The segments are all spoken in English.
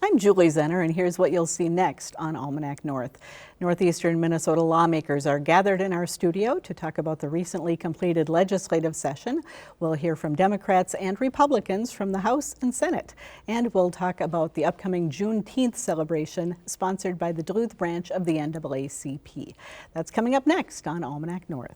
I'm Julie Zenner, and here's what you'll see next on Almanac North. Northeastern Minnesota lawmakers are gathered in our studio to talk about the recently completed legislative session. We'll hear from Democrats and Republicans from the House and Senate. And we'll talk about the upcoming Juneteenth celebration sponsored by the Duluth branch of the NAACP. That's coming up next on Almanac North.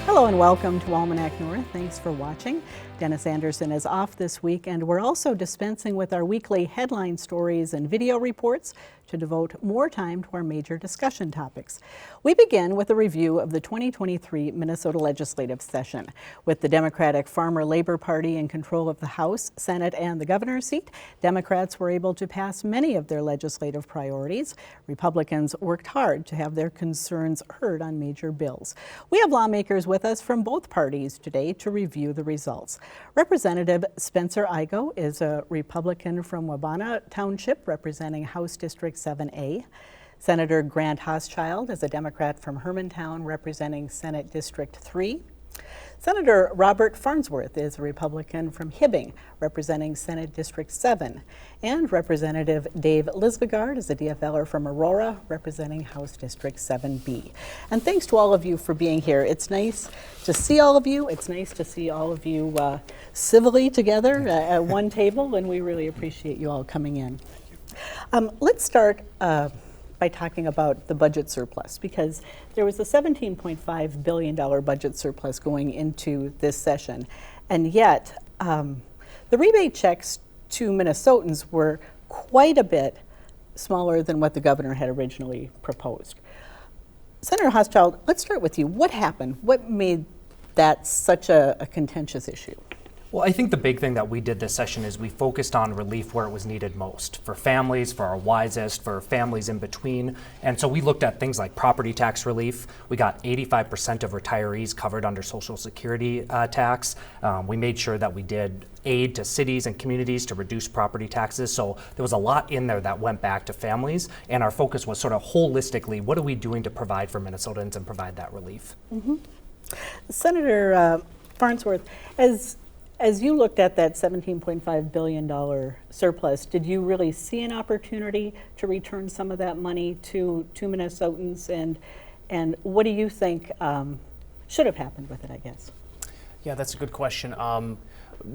Hello and welcome to Almanac North. Thanks for watching. Dennis Anderson is off this week, and we're also dispensing with our weekly headline stories and video reports to devote more time to our major discussion topics. We begin with a review of the 2023 Minnesota legislative session. With the Democratic Farmer-Labor Party in control of the House, Senate, and the governor's seat, Democrats were able to pass many of their legislative priorities. Republicans worked hard to have their concerns heard on major bills. We have lawmakers with us from both parties today to review the results. Representative Spencer Igoe is a Republican from Wabana Township representing House District 7A. Senator Grant Hoschild is a Democrat from Hermantown representing Senate District 3. Senator Robert Farnsworth is a Republican from Hibbing representing Senate District 7. And Representative Dave Lisbegard is a DFLer from Aurora representing House District 7B. And thanks to all of you for being here. It's nice to see all of you. It's nice to see all of you civilly together at one table, and we really appreciate you all coming in. Let's start by talking about the budget surplus, because there was a $17.5 billion budget surplus going into this session, and yet the rebate checks to Minnesotans were quite a bit smaller than what the governor had originally proposed. Senator Hoschild, let's start with you. What happened? What made that such a contentious issue? Well, I think the big thing that we did this session is we focused on relief where it was needed most, for families, for our wisest, for families in between. And so we looked at things like property tax relief. We got 85% of retirees covered under Social Security tax. We made sure that we did aid to cities and communities to reduce property taxes. So there was a lot in there that went back to families. And our focus was sort of holistically, what are we doing to provide for Minnesotans and provide that relief? Mm-hmm. Senator Farnsworth, as you looked at that $17.5 billion surplus, did you really see an opportunity to return some of that money to Minnesotans? And what do you think should have happened with it, I guess? Yeah, that's a good question.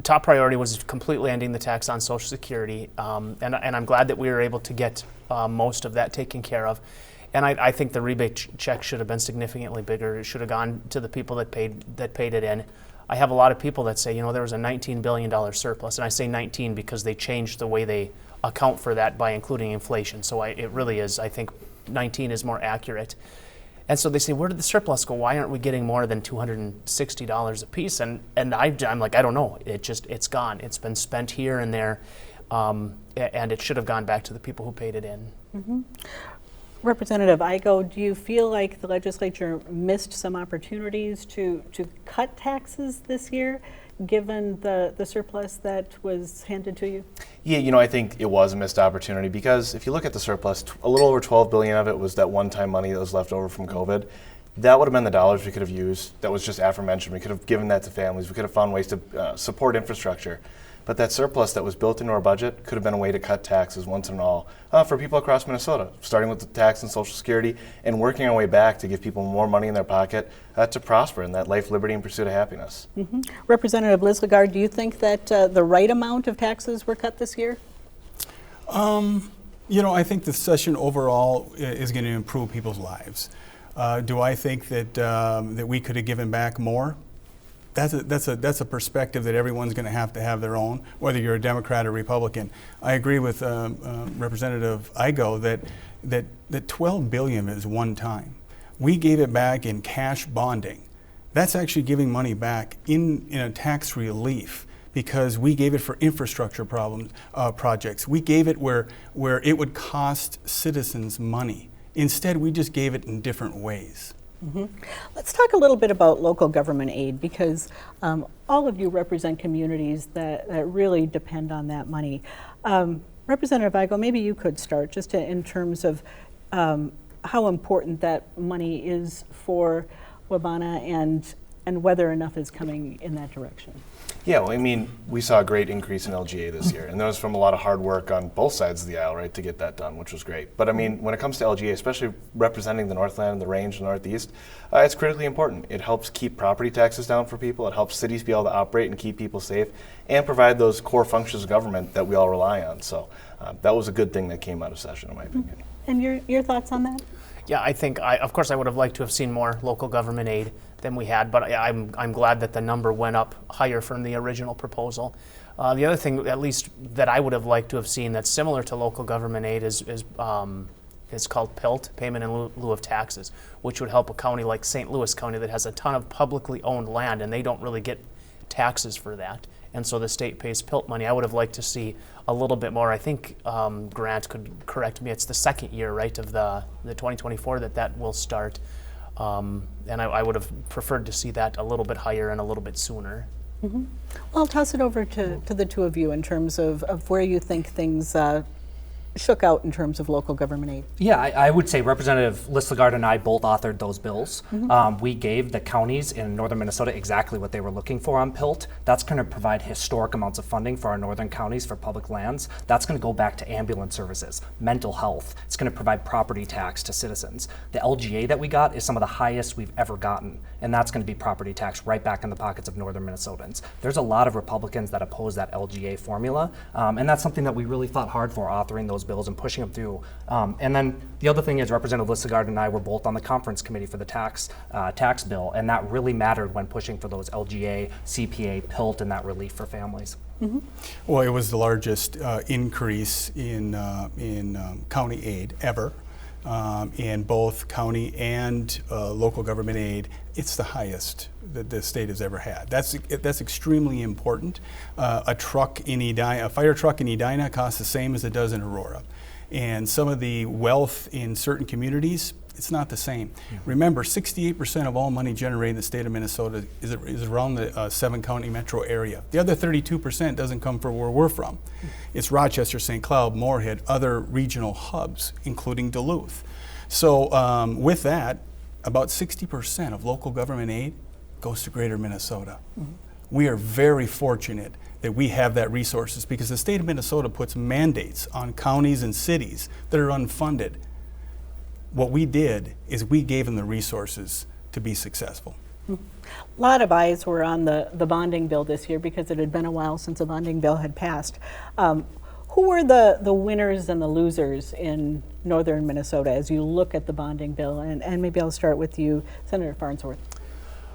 Top priority was completely ending the tax on Social Security, and I'm glad that we were able to get most of that taken care of. And I think the rebate check should have been significantly bigger. It should have gone to the people that paid it in. I have a lot of people that say, there was a $19 billion surplus, and I say 19 because they changed the way they account for that by including inflation. So it really is, I think 19 is more accurate. And so they say, where did the surplus go? Why aren't we getting more than $260 a piece? And I'm like, I don't know. It's gone. It's been spent here and there, and it should have gone back to the people who paid it in. Mm-hmm. Representative Igoe, do you feel like the legislature missed some opportunities to cut taxes this year, given the surplus that was handed to you? Yeah, I think it was a missed opportunity, because if you look at the surplus, a little over $12 billion of it was that one-time money that was left over from COVID. That would have been the dollars we could have used. That was just aforementioned. We could have given that to families. We could have found ways to support infrastructure. But that surplus that was built into our budget could have been a way to cut taxes once and all for people across Minnesota, starting with the tax and Social Security and working our way back to give people more money in their pocket to prosper in that life, liberty, and pursuit of happiness. Mm-hmm. Representative Lisbegard, do you think that the right amount of taxes were cut this year? I think the session overall is going to improve people's lives. Do I think that we could have given back more? That's a perspective that everyone's going to have their own, whether you're a Democrat or Republican. I agree with Representative Igoe that $12 billion is one time. We gave it back in cash bonding. That's actually giving money back in a tax relief, because we gave it for infrastructure projects. We gave it where it would cost citizens money. Instead, we just gave it in different ways. Mm-hmm. Let's talk a little bit about local government aid, because all of you represent communities that really depend on that money. Representative Igo, maybe you could start just in terms of how important that money is for Wabana and whether enough is coming in that direction. Yeah, well, I mean, we saw a great increase in LGA this year, and that was from a lot of hard work on both sides of the aisle, right, to get that done, which was great. But I mean, when it comes to LGA, especially representing the Northland, the Range, the Northeast, it's critically important. It helps keep property taxes down for people. It helps cities be able to operate and keep people safe and provide those core functions of government that we all rely on. So that was a good thing that came out of session, in my opinion. And your thoughts on that? Yeah, I think, of course, I would have liked to have seen more local government aid than we had, but I'm glad that the number went up higher from the original proposal. The other thing, at least that I would have liked to have seen that's similar to local government aid is called PILT, Payment in Lieu of Taxes, which would help a county like St. Louis County that has a ton of publicly owned land and they don't really get taxes for that. And so the state pays PILT money. I would have liked to see a little bit more. I think Grant could correct me. It's the second year, right, of the 2024 that will start. And I would have preferred to see that a little bit higher and a little bit sooner. Mm-hmm. Well, I'll toss it over to the two of you in terms of where you think things shook out in terms of local government aid. Yeah, I would say Representative Listlegard and I both authored those bills. We gave the counties in northern Minnesota exactly what they were looking for on PILT. That's going to provide historic amounts of funding for our northern counties for public lands. That's going to go back to ambulance services, mental health. It's going to provide property tax to citizens. The LGA that we got is some of the highest we've ever gotten, and that's going to be property tax right back in the pockets of northern Minnesotans. There's a lot of Republicans that oppose that LGA formula, and that's something that we really fought hard for, authoring those bills and pushing them through. And then the other thing is Representative Listlegard and I were both on the conference committee for the tax bill, and that really mattered when pushing for those LGA, CPA, PILT, and that relief for families. Mm-hmm. Well, it was the largest increase in county aid ever. In both county and local government aid, it's the highest that the state has ever had. That's extremely important. A fire truck in Edina costs the same as it does in Aurora. And some of the wealth in certain communities, it's not the same. Remember, 68% of all money generated in the state of Minnesota is around the 7-county metro area. The other 32% doesn't come from where we're from. It's Rochester, St. Cloud, Moorhead, other regional hubs, including Duluth. So with that, about 60% of local government aid goes to greater Minnesota. Mm-hmm. We are very fortunate that we have that resources because the state of Minnesota puts mandates on counties and cities that are unfunded. What we did is we gave them the resources to be successful. A lot of eyes were on the bonding bill this year because it had been a while since a bonding bill had passed. Who were the winners and the losers in northern Minnesota as you look at the bonding bill? And maybe I'll start with you, Senator Farnsworth.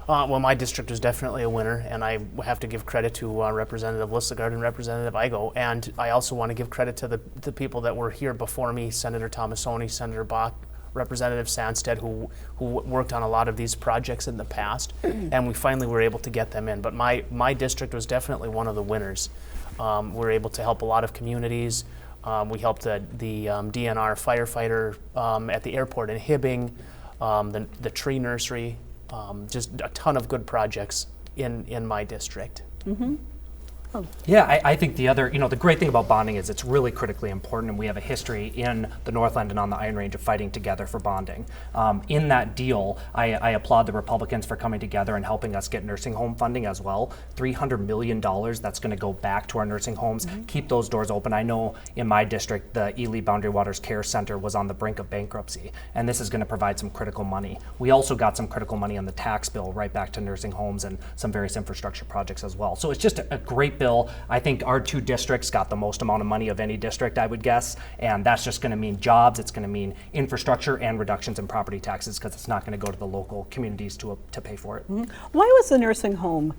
Well, my district was definitely a winner, and I have to give credit to Representative Listlegard and Representative Igo. And I also want to give credit to the people that were here before me, Senator Tomasoni, Senator Bach, Representative Sandstead, who worked on a lot of these projects in the past, and we finally were able to get them in. But my district was definitely one of the winners. We were able to help a lot of communities. We helped the DNR firefighter at the airport in Hibbing, the tree nursery, just a ton of good projects in my district. Mm-hmm. Yeah, I think the great thing about bonding is it's really critically important, and we have a history in the Northland and on the Iron Range of fighting together for bonding. In that deal, I applaud the Republicans for coming together and helping us get nursing home funding as well. $300 million that's going to go back to our nursing homes, keep those doors open. I know in my district, the Ely Boundary Waters Care Center was on the brink of bankruptcy, and this is going to provide some critical money. We also got some critical money on the tax bill right back to nursing homes and some various infrastructure projects as well. So it's just a great bill. I think our two districts got the most amount of money of any district, I would guess, and that's just going to mean jobs, it's going to mean infrastructure and reductions in property taxes because it's not going to go to the local communities to pay for it. Mm-hmm. Why was the nursing home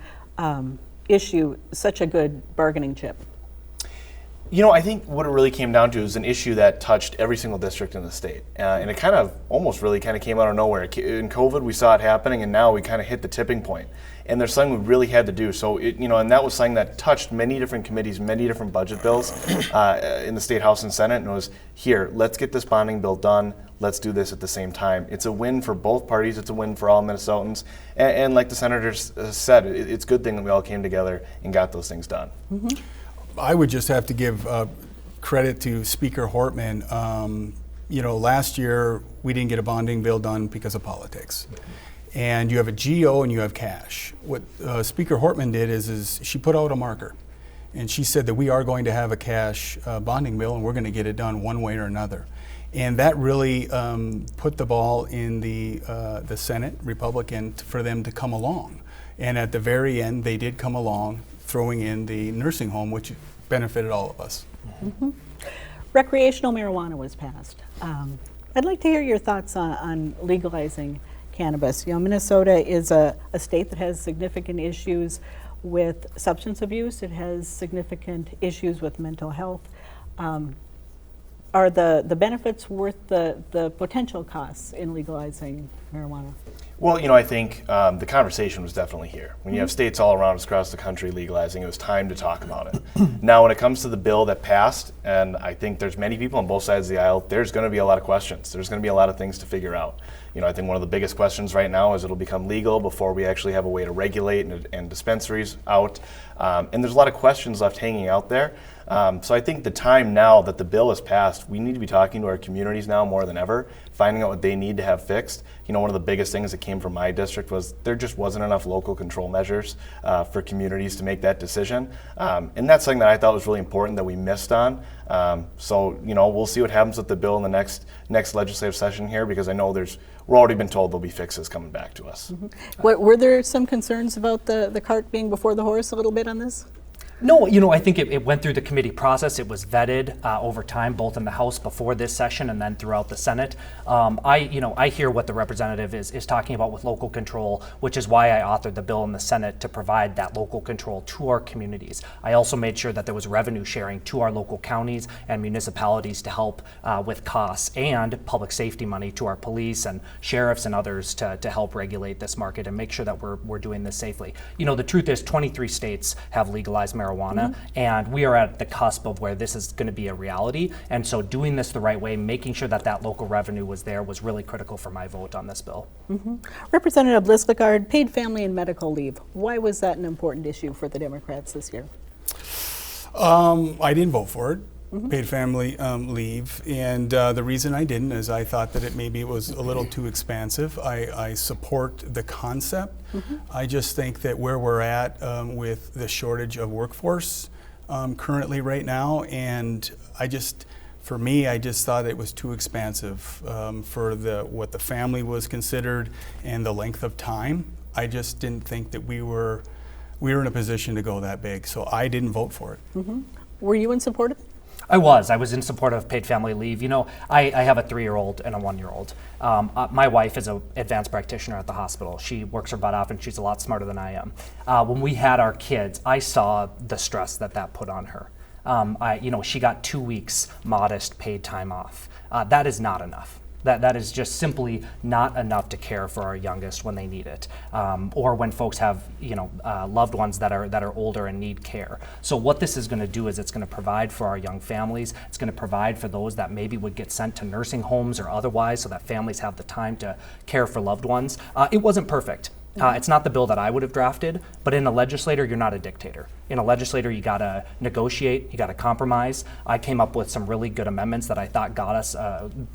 issue such a good bargaining chip? I think what it really came down to is an issue that touched every single district in the state. And it kind of almost really kind of came out of nowhere. In COVID, we saw it happening, and now we kind of hit the tipping point. And there's something we really had to do. So, and that was something that touched many different committees, many different budget bills in the State House and Senate. And it was, here, let's get this bonding bill done. Let's do this at the same time. It's a win for both parties. It's a win for all Minnesotans. And like the Senator said, it's a good thing that we all came together and got those things done. I would just have to give credit to Speaker Hortman. Last year we didn't get a bonding bill done because of politics. And you have a GO and you have cash. What Speaker Hortman did is she put out a marker. And she said that we are going to have a cash bonding bill and we're going to get it done one way or another. And that really put the ball in the Senate, Republican, for them to come along. And at the very end, they did come along, throwing in the nursing home, which benefited all of us. Mm-hmm. Recreational marijuana was passed. I'd like to hear your thoughts on legalizing cannabis. Minnesota is a state that has significant issues with substance abuse. It has significant issues with mental health. Are the benefits worth the potential costs in legalizing marijuana? Well, I think the conversation was definitely here. When you have states all around us across the country legalizing, it was time to talk about it. Now, when it comes to the bill that passed, and I think there's many people on both sides of the aisle, there's going to be a lot of questions. There's going to be a lot of things to figure out. I think one of the biggest questions right now is it'll become legal before we actually have a way to regulate and dispensaries out. And there's a lot of questions left hanging out there. So I think the time now that the bill is passed, we need to be talking to our communities now more than ever, finding out what they need to have fixed. One of the biggest things that came from my district was there just wasn't enough local control measures for communities to make that decision. And that's something that I thought was really important that we missed on. So we'll see what happens with the bill in the next legislative session here, because I know we're already been told there'll be fixes coming back to us. Mm-hmm. Were there some concerns about the cart being before the horse a little bit on this? No, I think it went through the committee process. It was vetted over time, both in the House before this session and then throughout the Senate. I hear what the representative is talking about with local control, which is why I authored the bill in the Senate to provide that local control to our communities. I also made sure that there was revenue sharing to our local counties and municipalities to help with costs, and public safety money to our police and sheriffs and others to help regulate this market and make sure that we're doing this safely. The truth is 23 states have legalized marijuana, and we are at the cusp of where this is going to be a reality. And so doing this the right way, making sure that local revenue was there, was really critical for my vote on this bill. Mm-hmm. Representative Lislegard, paid family and medical leave. Why was that an important issue for the Democrats this year? I didn't vote for it. Paid family leave, and the reason I didn't is I thought that maybe it was a little too expansive. I support the concept. I just think that where we're at with the shortage of workforce currently right now, and for me, I just thought it was too expansive for what the family was considered and the length of time. I just didn't think that we were in a position to go that big, so I didn't vote for it. Mm-hmm. Were you in support of it? I was in support of paid family leave. I have a 3-year-old and a 1-year-old. My wife is an advanced practitioner at the hospital. She works her butt off, and she's a lot smarter than I am. When we had our kids, I saw the stress that put on her. She got 2 weeks modest paid time off. That is not enough. That is just simply not enough to care for our youngest when they need it, or when folks have loved ones that are older and need care. So what this is going to do is it's going to provide for our young families. It's going to provide for those that maybe would get sent to nursing homes or otherwise, so that families have the time to care for loved ones. It wasn't perfect. It's not the bill that I would have drafted, but in a legislator, you're not a dictator. In a legislator, you gotta negotiate, you gotta compromise. I came up with some really good amendments that I thought got us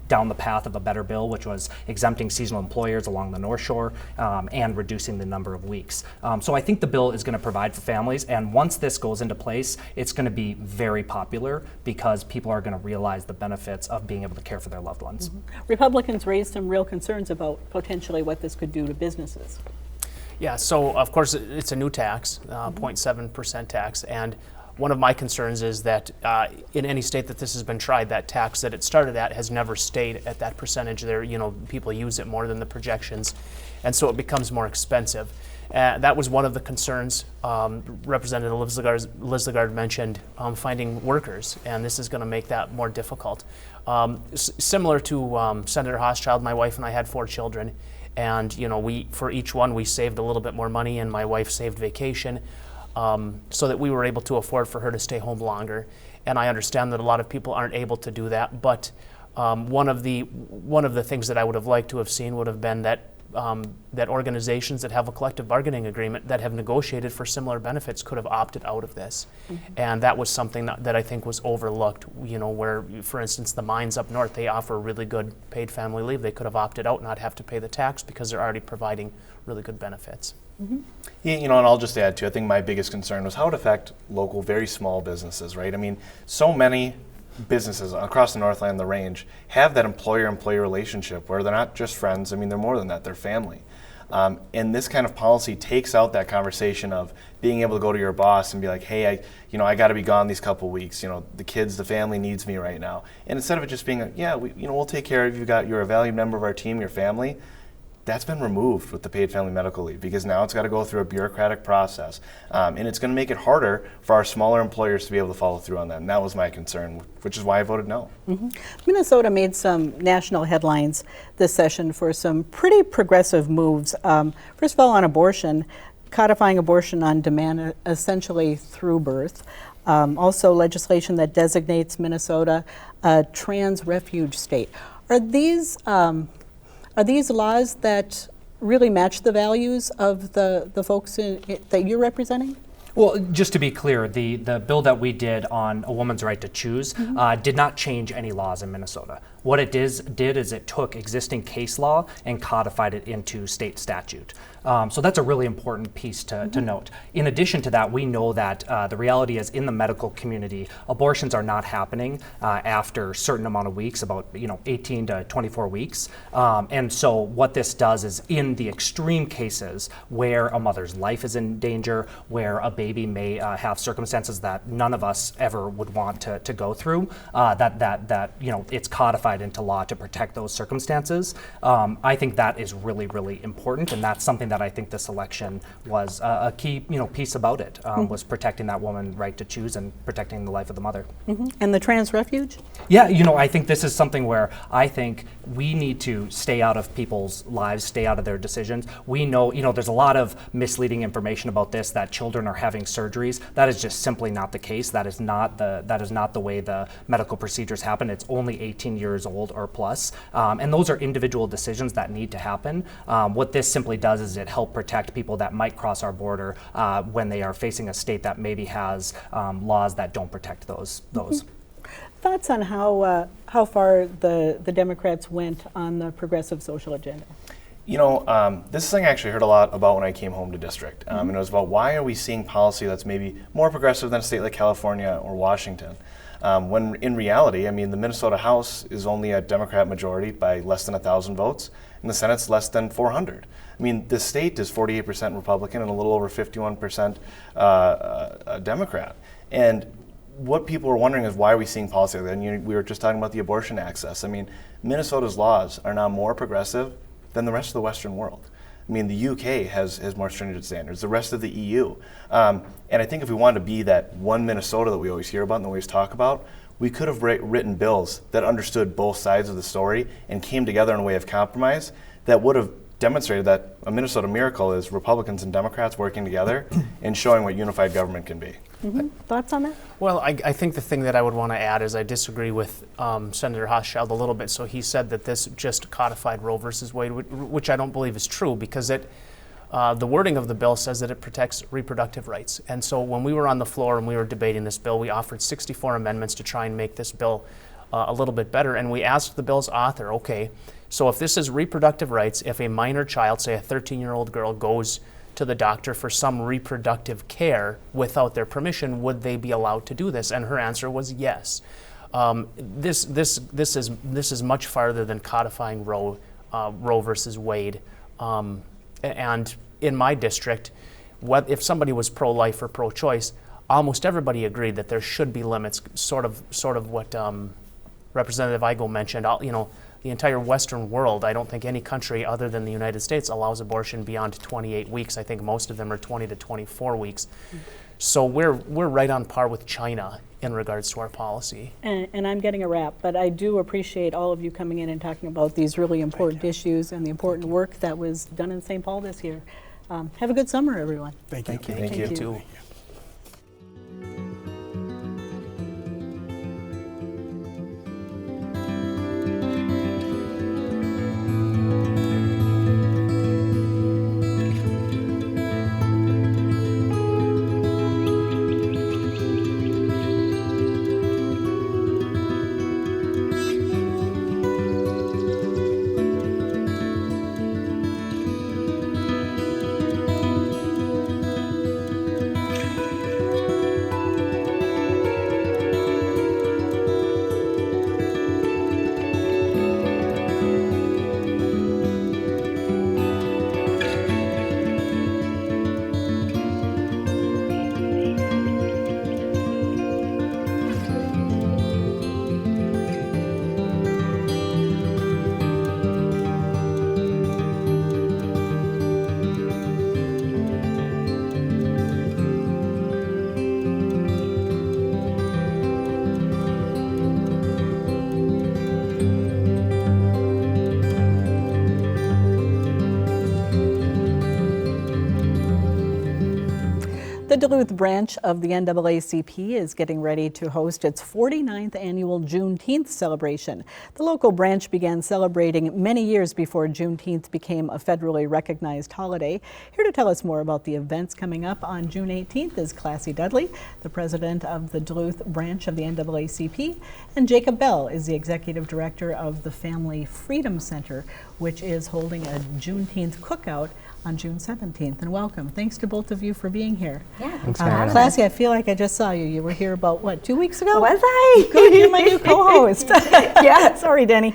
down the path of a better bill, which was exempting seasonal employers along the North Shore and reducing the number of weeks. So I think the bill is gonna provide for families, and once this goes into place, it's gonna be very popular because people are gonna realize the benefits of being able to care for their loved ones. Mm-hmm. Republicans raised some real concerns about potentially what this could do to businesses. Yeah, so of course it's a new tax, 0.7% tax, and one of my concerns is that in any state that this has been tried, that tax that it started at has never stayed at that percentage. People use it more than the projections, and so it becomes more expensive. That was one of the concerns. Representative Lislegard mentioned finding workers, and this is going to make that more difficult. Similar to Senator Hochschild, my wife and I had 4 children. And for each one we saved a little bit more money, and my wife saved vacation, so that we were able to afford for her to stay home longer. And I understand that a lot of people aren't able to do that, but one of the things that I would have liked to have seen would have been that that organizations that have a collective bargaining agreement that have negotiated for similar benefits could have opted out of this. And that was something that I think was overlooked, where, for instance, the mines up north, they offer really good paid family leave. They could have opted out and not have to pay the tax because they're already providing really good benefits. Yeah, and I'll just add too, I think my biggest concern was how it affect local, very small businesses, right? I mean, so many businesses across the Northland, the range, have that employer-employee relationship where they're not just friends. I mean, they're more than that, they're family. And this kind of policy takes out that conversation of being able to go to your boss and be like, hey, I got to be gone these couple weeks. The kids, the family needs me right now. And instead of it just being, we'll take care of you. You're a valued member of our team, your family. That's been removed with the paid family medical leave because now it's got to go through a bureaucratic process. And it's going to make it harder for our smaller employers to be able to follow through on that. And that was my concern, which is why I voted no. Minnesota made some national headlines this session for some pretty progressive moves. First of all, on abortion, codifying abortion on demand essentially through birth. Also legislation that designates Minnesota a trans refuge state. Are these laws that really match the values of the folks that you're representing? Well, just to be clear, the bill that we did on a woman's right to choose did not change any laws in Minnesota. What it did is it took existing case law and codified it into state statute. So that's a really important piece to note. In addition to that, we know that the reality is in the medical community, abortions are not happening after a certain amount of weeks, about 18 to 24 weeks. And so what this does is in the extreme cases where a mother's life is in danger, where a baby may have circumstances that none of us ever would want to go through, that it's codified into law to protect those circumstances. I think that is really, really important, and that's something that I think this election was a key piece about it, was protecting that woman's right to choose and protecting the life of the mother. And the trans refuge? Yeah, I think this is something where I think we need to stay out of people's lives, stay out of their decisions. We know, there's a lot of misleading information about this, that children are having surgeries. That is just simply not the case. That is not the way the medical procedures happen. It's only 18 years old or plus. And those are individual decisions that need to happen. What this simply does is it helps protect people that might cross our border when they are facing a state that maybe has laws that don't protect those. Thoughts on how far the Democrats went on the progressive social agenda? This thing I actually heard a lot about when I came home to district. And it was about why are we seeing policy that's maybe more progressive than a state like California or Washington? When in reality, the Minnesota House is only a Democrat majority by less than 1,000 votes, and the Senate's less than 400. The state is 48% Republican and a little over 51% Democrat. And what people are wondering is why are we seeing policy like that? And we were just talking about the abortion access. Minnesota's laws are now more progressive than the rest of the Western world. The UK has more stringent standards, the rest of the EU. And I think if we wanted to be that one Minnesota that we always hear about and that we always talk about, we could have written bills that understood both sides of the story and came together in a way of compromise that would have demonstrated that a Minnesota miracle is Republicans and Democrats working together and showing what unified government can be. Thoughts on that? Well, I think the thing that I would want to add is I disagree with Senator Hochschild a little bit. So he said that this just codified Roe versus Wade, which I don't believe is true because the wording of the bill says that it protects reproductive rights. And so when we were on the floor and we were debating this bill, we offered 64 amendments to try and make this bill a little bit better. And we asked the bill's author, okay, so if this is reproductive rights, if a minor child, say a 13-year-old girl, goes to the doctor for some reproductive care without their permission, would they be allowed to do this? And her answer was yes. This is much farther than codifying Roe versus Wade. And in my district, if somebody was pro-life or pro-choice, almost everybody agreed that there should be limits. Sort of what Representative Igo mentioned. The entire Western world, I don't think any country other than the United States allows abortion beyond 28 weeks. I think most of them are 20 to 24 weeks. So we're right on par with China in regards to our policy. And I'm getting a wrap, but I do appreciate all of you coming in and talking about these really important issues and the important work that was done in St. Paul this year. Have a good summer, everyone. Thank you. Thank you. Too. The Duluth branch of the NAACP is getting ready to host its 49th annual Juneteenth celebration. The local branch began celebrating many years before Juneteenth became a federally recognized holiday. Here to tell us more about the events coming up on June 18th is Classy Dudley, the president of the Duluth branch of the NAACP, and Jacob Bell is the executive director of the Family Freedom Center, which is holding a Juneteenth cookout on June 17th. And welcome. Thanks to both of you for being here. Yeah, thanks for having us. Classy, I feel like I just saw you. You were here about, what, 2 weeks ago? Was I? Good, you're my new co-host. Yeah. Sorry, Denny.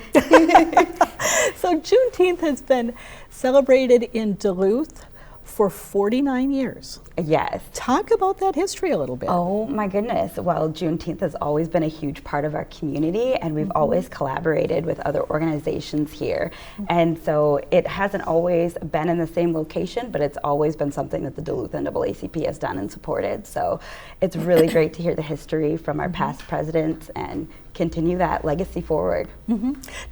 So Juneteenth has been celebrated in Duluth for 49 years. Yes. Talk about that history a little bit. Oh my goodness. Well, Juneteenth has always been a huge part of our community, and we've always collaborated with other organizations here. And so it hasn't always been in the same location, but it's always been something that the Duluth NAACP has done and supported. So it's really great to hear the history from our past presidents and continue that legacy forward.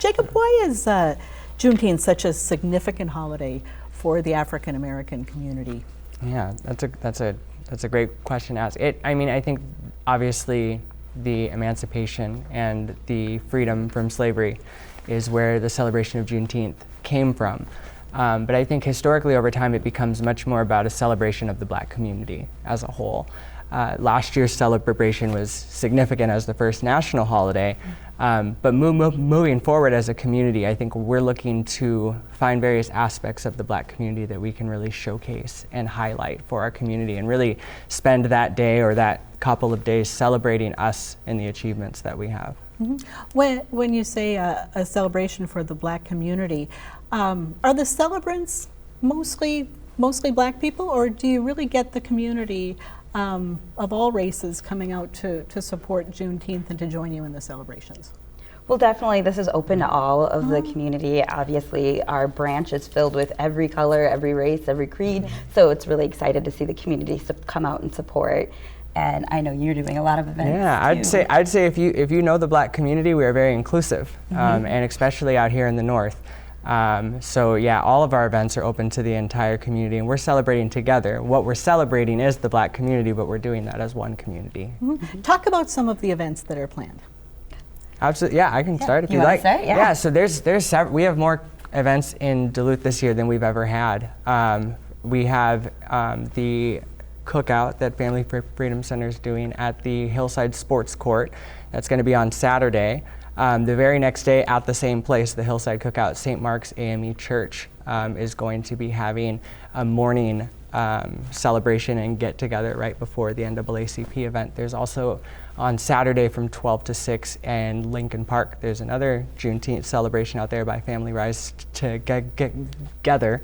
Jacob, why is Juneteenth such a significant holiday for the African American community? Yeah, that's a great question to ask. I think obviously the emancipation and the freedom from slavery is where the celebration of Juneteenth came from. But I think historically over time it becomes much more about a celebration of the Black community as a whole. Last year's celebration was significant as the first national holiday, but moving forward as a community, I think we're looking to find various aspects of the Black community that we can really showcase and highlight for our community and really spend that day or that couple of days celebrating us and the achievements that we have. When you say a celebration for the Black community, are the celebrants mostly Black people, or do you really get the community of all races coming out to support Juneteenth and to join you in the celebrations? Well, definitely, this is open to all of the community. Obviously, our branch is filled with every color, every race, every creed. So it's really excited to see the community come out and support. And I know you're doing a lot of events. Yeah, I'd say if you know the Black community, we are very inclusive, and especially out here in the North. So yeah, all of our events are open to the entire community, and we're celebrating together. What we're celebrating is the Black community, but we're doing that as one community. Talk about some of the events that are planned. Absolutely, yeah, I can start if You you'd wanna like. start? Yeah. Yeah, so we have more events in Duluth this year than we've ever had. We have the cookout that Family Freedom Center is doing at the Hillside Sports Court. That's going to be on Saturday. The very next day at the same place, the Hillside Cookout, St. Mark's AME Church is going to be having a morning celebration and get together right before the NAACP event. There's also on Saturday from 12 to 6 in Lincoln Park, there's another Juneteenth celebration out there by Family Rise to get together.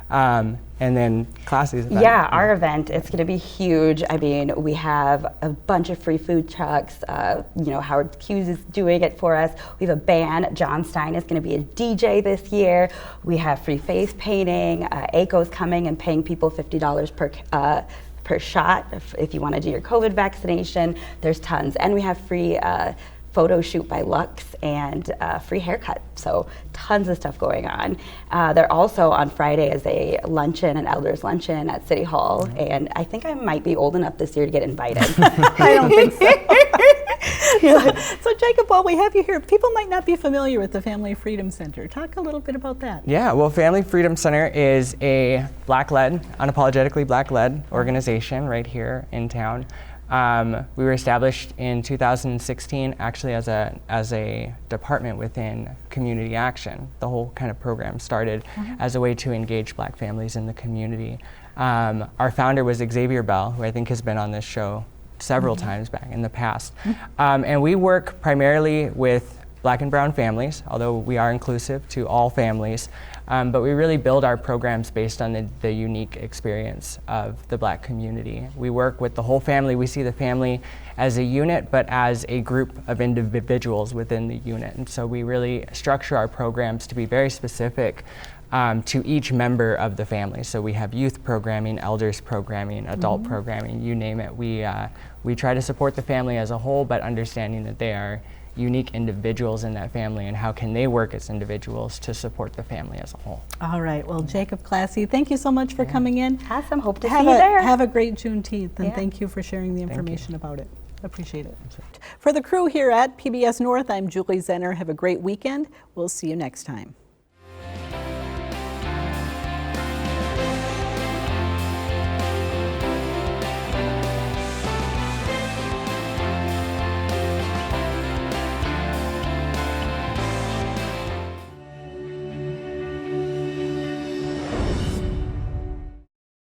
And then Classy's event. Yeah, our event, it's going to be huge. I mean, we have a bunch of free food trucks. Howard Hughes is doing it for us. We have a band. John Stein is going to be a DJ this year. We have free face painting. ACO's coming and paying people $50 per shot if you want to do your COVID vaccination. There's tons. And we have free photo shoot by Lux and free haircut. So tons of stuff going on. There also on Friday is a luncheon, an elders luncheon at City Hall. And I think I might be old enough this year to get invited. I don't think so. So Jacob, while we have you here, people might not be familiar with the Family Freedom Center. Talk a little bit about that. Yeah, well, Family Freedom Center is a Black-led, unapologetically Black-led organization right here in town. We were established in 2016 actually as a department within community action. The whole kind of program started as a way to engage Black families in the community. Our founder was Xavier Bell, who I think has been on this show several times back in the past. And we work primarily with Black and brown families, although we are inclusive to all families. But we really build our programs based on the unique experience of the Black community. We work with the whole family. We see the family as a unit, but as a group of individuals within the unit. And so we really structure our programs to be very specific to each member of the family. So we have youth programming, elders programming, adult programming, you name it. We try to support the family as a whole, but understanding that they are unique individuals in that family and how can they work as individuals to support the family as a whole. All right. Well, Jacob Classy, thank you so much for coming in. Awesome. Hope to see Have you there. Have a great Juneteenth, and Yeah. thank you for sharing the information about it. Appreciate it. For the crew here at PBS North, I'm Julie Zenner. Have a great weekend. We'll see you next time.